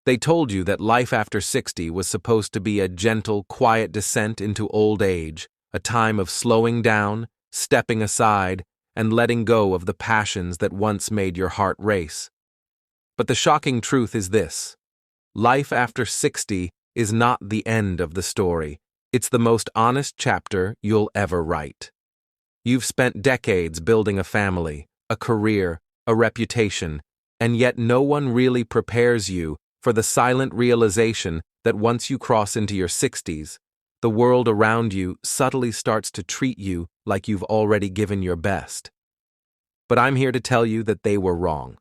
They told you that life after 60 was supposed to be a gentle, quiet descent into old age, a time of slowing down, stepping aside, and letting go of the passions that once made your heart race. But the shocking truth is this: life after 60 is not the end of the story. It's the most honest chapter you'll ever write. You've spent decades building a family, a career, a reputation, and yet no one really prepares you for the silent realization that once you cross into your 60s, the world around you subtly starts to treat you like you've already given your best. But I'm here to tell you that they were wrong.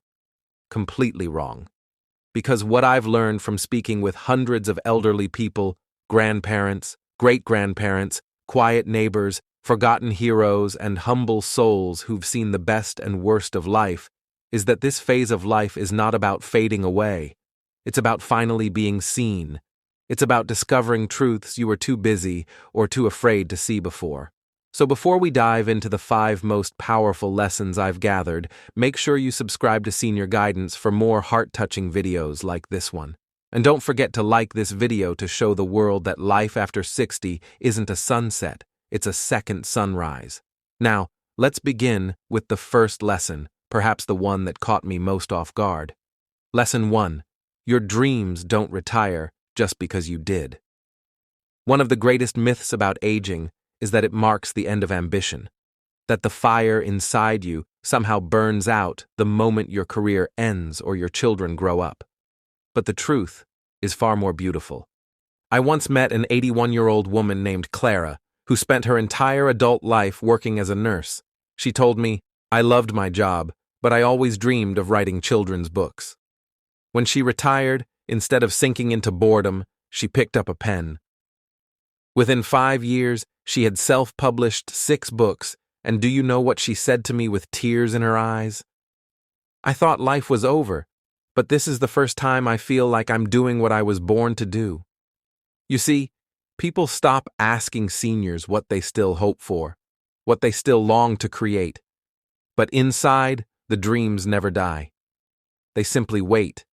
Completely wrong. Because what I've learned from speaking with hundreds of elderly people, grandparents, great-grandparents, quiet neighbors, forgotten heroes, and humble souls who've seen the best and worst of life, is that this phase of life is not about fading away. It's about finally being seen. It's about discovering truths you were too busy or too afraid to see before. So before we dive into the 5 most powerful lessons I've gathered, make sure you subscribe to Senior Guidance for more heart-touching videos like this one. And don't forget to like this video to show the world that life after 60 isn't a sunset, it's a second sunrise. Now, let's begin with the first lesson, perhaps the one that caught me most off guard. Lesson 1. Your dreams don't retire just because you did. One of the greatest myths about aging is that it marks the end of ambition, that the fire inside you somehow burns out the moment your career ends or your children grow up. But the truth is far more beautiful. I once met an 81-year-old woman named Clara who spent her entire adult life working as a nurse. She told me, "I loved my job, but I always dreamed of writing children's books." When she retired, instead of sinking into boredom, she picked up a pen. Within 5 years, she had self-published 6 books, and do you know what she said to me with tears in her eyes? "I thought life was over, but this is the first time I feel like I'm doing what I was born to do." You see, people stop asking seniors what they still hope for, what they still long to create. But inside, the dreams never die. They simply wait.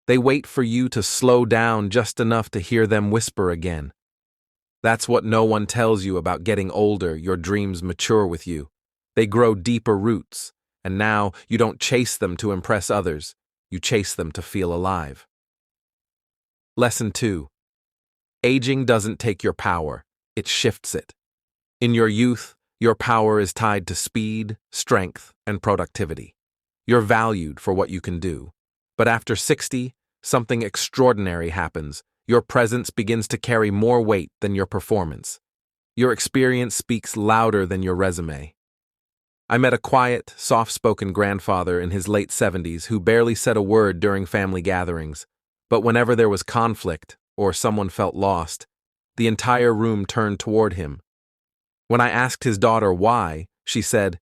They wait for you to slow down just enough to hear them whisper again. That's what no one tells you about getting older. Your dreams mature with you. They grow deeper roots, and now you don't chase them to impress others. You chase them to feel alive. Lesson 2. Aging doesn't take your power, it shifts it. In your youth, your power is tied to speed, strength, and productivity. You're valued for what you can do. But after 60, something extraordinary happens. Your presence begins to carry more weight than your performance. Your experience speaks louder than your resume. I met a quiet, soft-spoken grandfather in his late 70s who barely said a word during family gatherings. But whenever there was conflict, or someone felt lost, the entire room turned toward him. When I asked his daughter why, she said,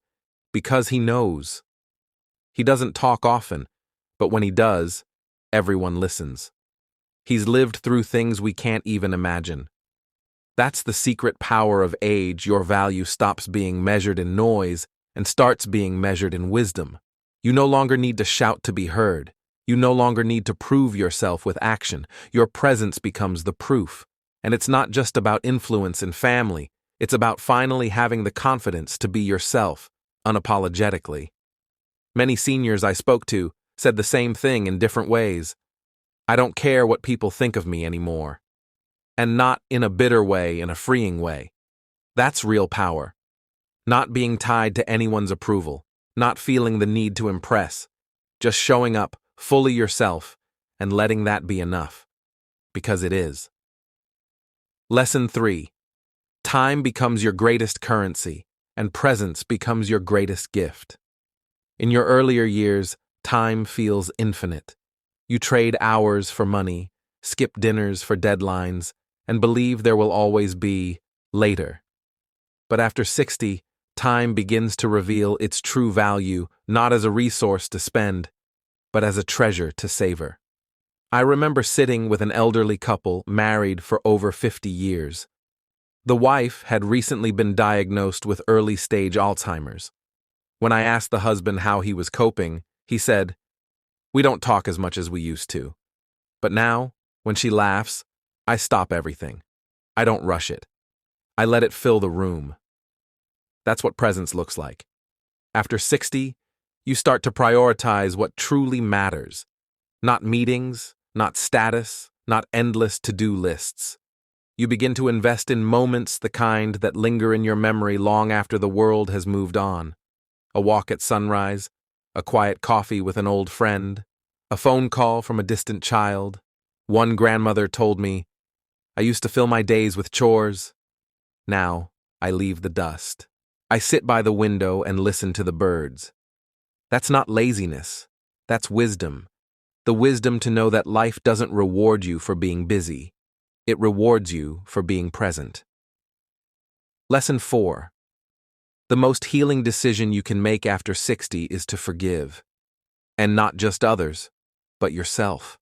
"Because he knows." He doesn't talk often, but when he does, everyone listens. He's lived through things we can't even imagine. That's the secret power of age. Your value stops being measured in noise and starts being measured in wisdom. You no longer need to shout to be heard. You no longer need to prove yourself with action. Your presence becomes the proof. And it's not just about influence in family. It's about finally having the confidence to be yourself, unapologetically. Many seniors I spoke to said the same thing in different ways. "I don't care what people think of me anymore." And not in a bitter way, in a freeing way. That's real power. Not being tied to anyone's approval, not feeling the need to impress, just showing up fully yourself and letting that be enough. Because it is. Lesson 3. Time becomes your greatest currency, and presence becomes your greatest gift. In your earlier years, time feels infinite. You trade hours for money, skip dinners for deadlines, and believe there will always be later. But after 60, time begins to reveal its true value, not as a resource to spend, but as a treasure to savor. I remember sitting with an elderly couple married for over 50 years. The wife had recently been diagnosed with early-stage Alzheimer's. When I asked the husband how he was coping, he said, "We don't talk as much as we used to. But now, when she laughs, I stop everything. I don't rush it. I let it fill the room. That's what presence looks like. After 60, you start to prioritize what truly matters. Not meetings, not status, not endless to-do lists. You begin to invest in moments, the kind that linger in your memory long after the world has moved on. A walk at sunrise, a quiet coffee with an old friend, a phone call from a distant child. One grandmother told me, "I used to fill my days with chores. Now, I leave the dust. I sit by the window and listen to the birds." That's not laziness. That's wisdom. The wisdom to know that life doesn't reward you for being busy. It rewards you for being present. Lesson 4. The most healing decision you can make after 60 is to forgive. And not just others, but yourself.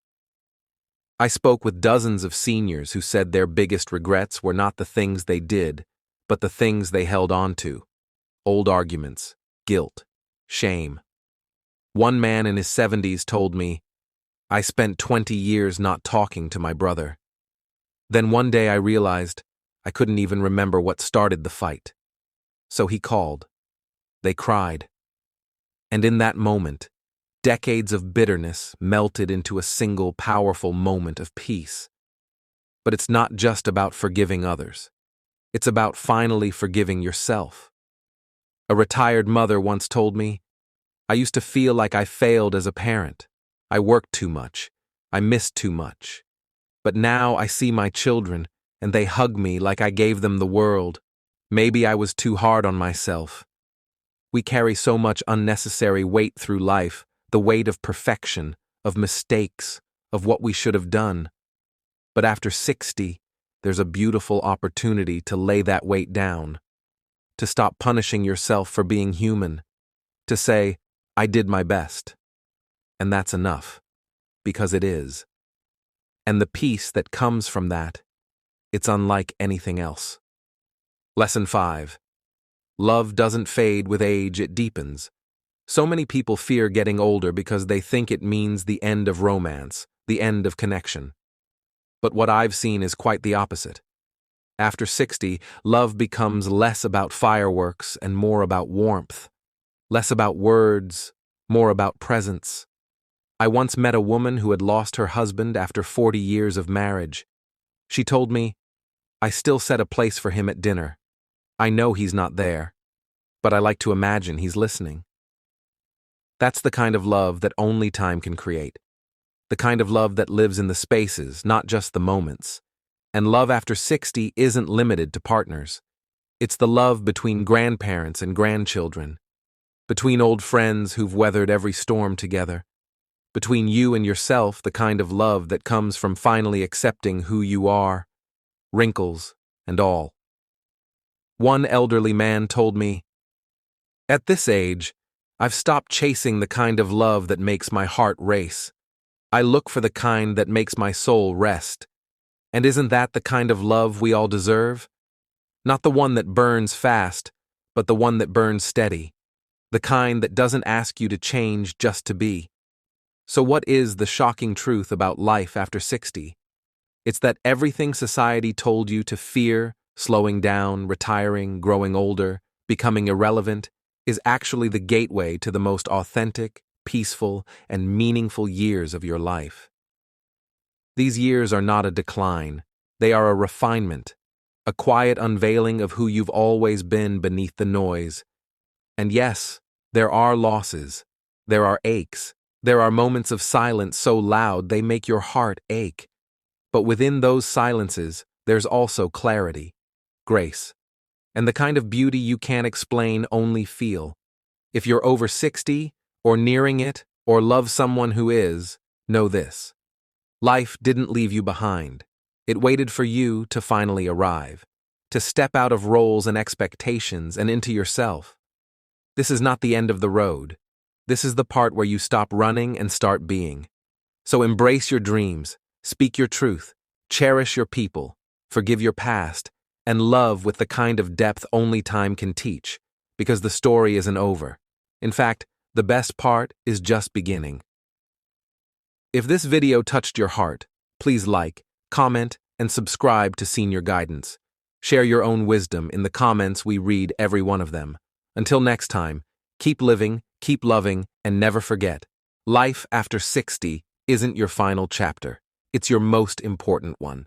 I spoke with dozens of seniors who said their biggest regrets were not the things they did, but the things they held on to. Old arguments, guilt, shame. One man in his 70s told me, "I spent 20 years not talking to my brother. Then one day I realized I couldn't even remember what started the fight." So he called. They cried. And in that moment, decades of bitterness melted into a single powerful moment of peace. But it's not just about forgiving others. It's about finally forgiving yourself. A retired mother once told me, "I used to feel like I failed as a parent. I worked too much. I missed too much. But now I see my children, and they hug me like I gave them the world. Maybe I was too hard on myself." We carry so much unnecessary weight through life, the weight of perfection, of mistakes, of what we should have done. But after 60, there's a beautiful opportunity to lay that weight down, to stop punishing yourself for being human, to say, "I did my best." And that's enough, because it is. And the peace that comes from that, it's unlike anything else. Lesson 5. Love doesn't fade with age, it deepens. So many people fear getting older because they think it means the end of romance, the end of connection. But what I've seen is quite the opposite. After 60, love becomes less about fireworks and more about warmth. Less about words, more about presence. I once met a woman who had lost her husband after 40 years of marriage. She told me, "I still set a place for him at dinner. I know he's not there, but I like to imagine he's listening." That's the kind of love that only time can create. The kind of love that lives in the spaces, not just the moments. And love after 60 isn't limited to partners. It's the love between grandparents and grandchildren, between old friends who've weathered every storm together, between you and yourself, the kind of love that comes from finally accepting who you are, wrinkles and all. One elderly man told me, "At this age, I've stopped chasing the kind of love that makes my heart race. I look for the kind that makes my soul rest. And isn't that the kind of love we all deserve? Not the one that burns fast, but the one that burns steady. The kind that doesn't ask you to change just to be." So what is the shocking truth about life after 60? It's that everything society told you to fear, slowing down, retiring, growing older, becoming irrelevant, is actually the gateway to the most authentic, peaceful, and meaningful years of your life. These years are not a decline, they are a refinement, a quiet unveiling of who you've always been beneath the noise. And yes, there are losses, there are aches, there are moments of silence so loud they make your heart ache. But within those silences, there's also clarity, grace, and the kind of beauty you can't explain, only feel. If you're over 60, or nearing it, or love someone who is, know this. Life didn't leave you behind. It waited for you to finally arrive, to step out of roles and expectations and into yourself. This is not the end of the road. This is the part where you stop running and start being. So embrace your dreams, speak your truth, cherish your people, forgive your past, and love with the kind of depth only time can teach, because the story isn't over. In fact, the best part is just beginning. If this video touched your heart, Please like, comment, and subscribe to Senior Guidance. Share your own wisdom in the comments. We read every one of them. Until next time, keep living, keep loving, and never forget, life after 60 isn't your final chapter. It's your most important one.